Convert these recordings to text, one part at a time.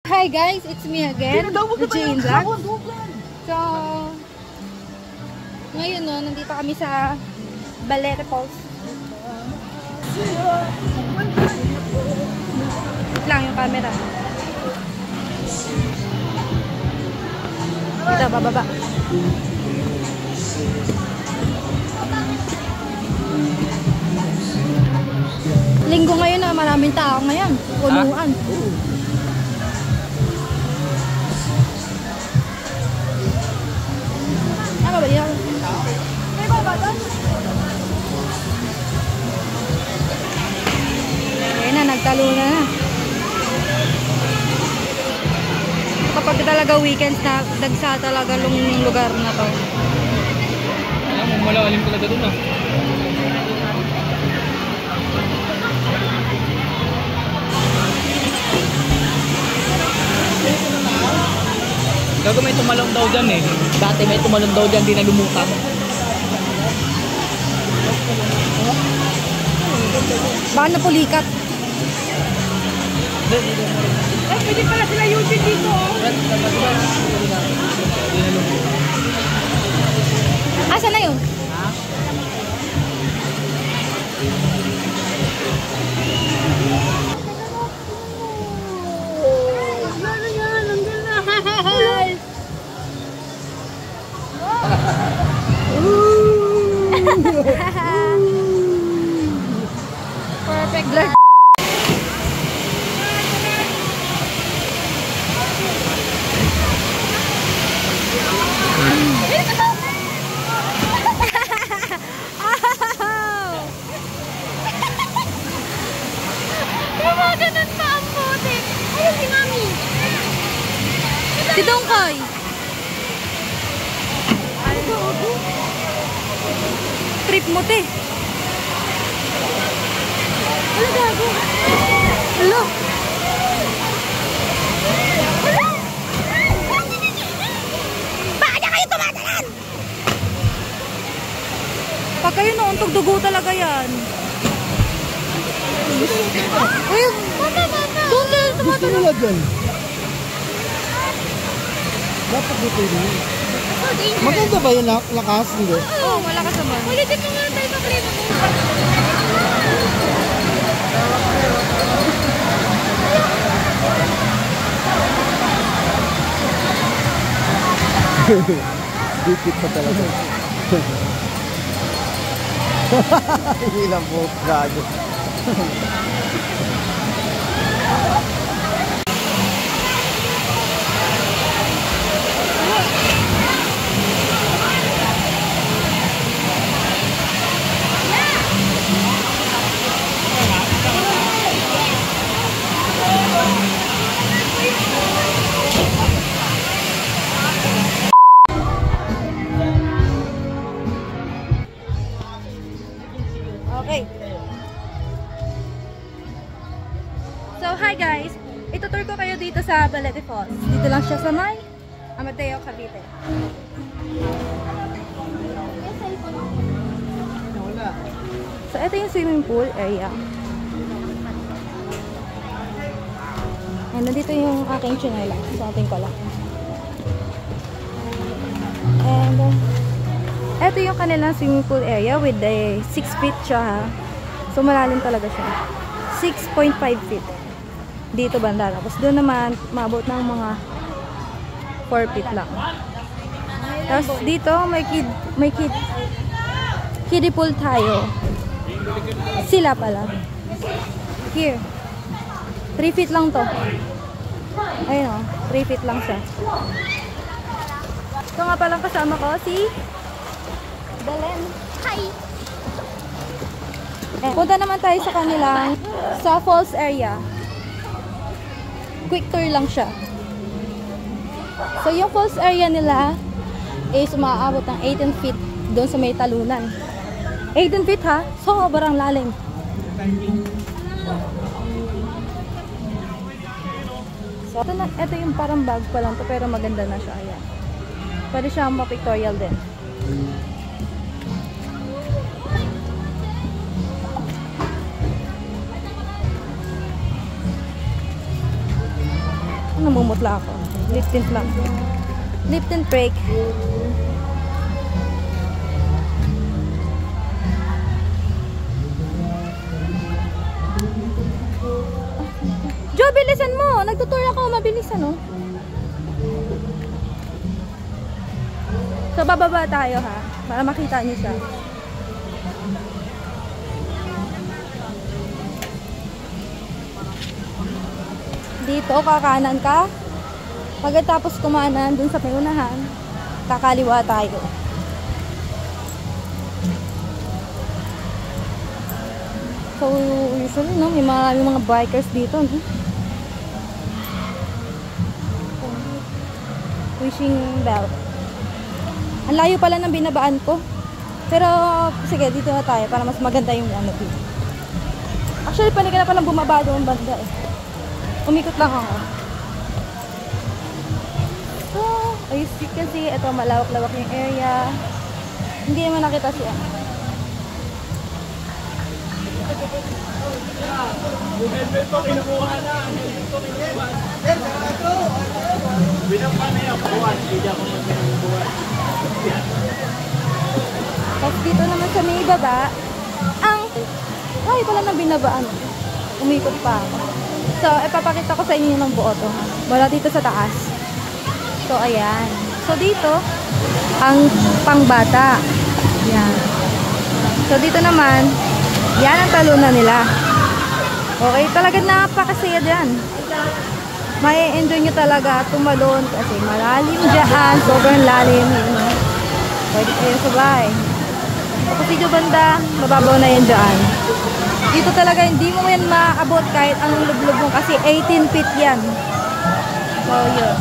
Hi guys, it's me again, Jane Vlog. So, ngayon nandito kami sa Balete Falls. Wait lang yung camera. Ito, bababa. Linggo ngayon na maraming tao ngayon. Punuan. Ano ba yan? May baba doon? Ayan na, nagtalo na. Kapag talaga weekends na, dagsa talaga yung lugar na to. Alam mo, malalim talaga doon ah. Gago may tumalong daw dyan eh. Dati may tumalong daw dyan, di na lumutang. Baka napulikat. Ay, pwede pala sila YouTube dito. Asa na yun? Perfect blur. Ganun pa ang puti. Ayun si Mami. Si Dongkoy. Trip mo, te. Ano gago? Hello. Bakit na kayo tumatalan? Pag kayo nauntog dugo talaga yan. Uy, doon din tumatalon. Dapat dito rin. Maganda ba yung lakas? Hindi? Oo, malakas naman. Ulitin mo nga tayo sa primo mo. Dikit pa talaga. Hindi lang po gago. Okay. So, hi guys. Itutur ko kayo dito sa Balete Falls. Dito lang siya sa may Amadeo, Cavite. So, ito yung swimming pool area. And nandito yung aking chinelas. So, ating ko lang. And ito yung kanilang swimming pool area with the 6 feet siya ha. So malalim talaga siya. 6.5 feet. Dito banda. Tapos doon naman maabot ng mga 4 feet lang. Tapos dito may kiddie pool tayo. Sila pala. Here. 3 feet lang to. Ayun o. 3 feet lang siya. Ito nga palang kasama ko si Belen. Hi! Punta naman tayo sa kanilang sa falls area. Quick tour lang siya. So yung falls area nila is umaabot ng 18 feet doon sa may talunan. 18 feet ha? Sobrang lalim. So ito yung parang bag pa lang to pero maganda na siya. Ayan. Pwede siya ma-pictorial din. Namumutla ako. Lip tint lang. Lip tint break. Jo, bilisan mo! Nagtutur ako, mabilisan, oh. So, bababa tayo, ha? Para makita niyo siya. Dito, kakanan ka. Pagkatapos kumanan, dun sa pingunahan, kakaliwa tayo. So, usually, no, may mga bikers dito, no? Wishing bell. Ang layo pala ng binabaan ko. Pero, sige, dito na tayo para mas maganda yung ano dito. Actually, panig na palang bumaba doon banda eh. Umikot lang ako. So, as you can see, ito malawak-lawak yung area. Hindi naman nakita siya. Yung helmet ko, kinukuha na. Ang helmet ko, kinukuha na. Binapa na yung buwan. Hindi ako magbinubuwan. Tapos dito naman sa may baba, ang layo pala ng binabaan. Umikot pa ako. So, ipapakita ko sa inyo ng buo to, ha? Wala dito sa taas. So, ayan. So, dito, ang pangbata. Yan. So, dito naman, yan ang talunan nila. Okay, talaga napakasaya dyan. May enjoy nyo talaga tumalon kasi malalim dyan. Sobrang lalim. Yun. Pwede kayo sabay. Tapos dito banda, mababaw na yan dyan. Dito talaga, hindi mo yan maabot kahit anong lublog mo kasi 18 feet yan. So, yun.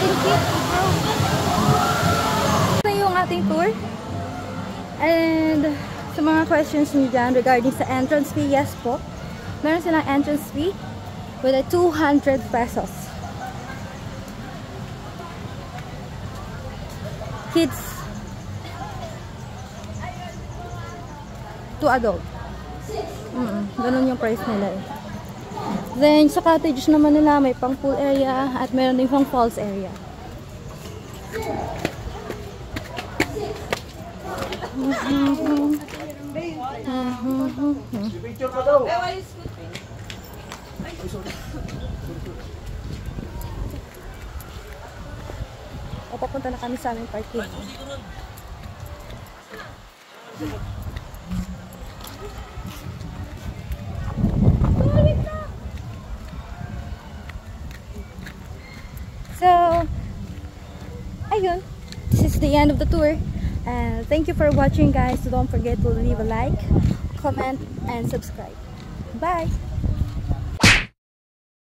18 feet. Ito yung ating tour. And sa mga questions nyo dyan regarding sa entrance fee, yes po. Meron silang entrance fee with a 200 pesos. Kids to adult. Ganun yung price nila eh. Then sa cottage naman nila may pang pool area at meron din pang falls area. Picture ko daw. O, papunta na kami sa aming parking. So, ayun. This is the end of the tour. And thank you for watching, guys. So don't forget to leave a like, comment, and subscribe. Bye!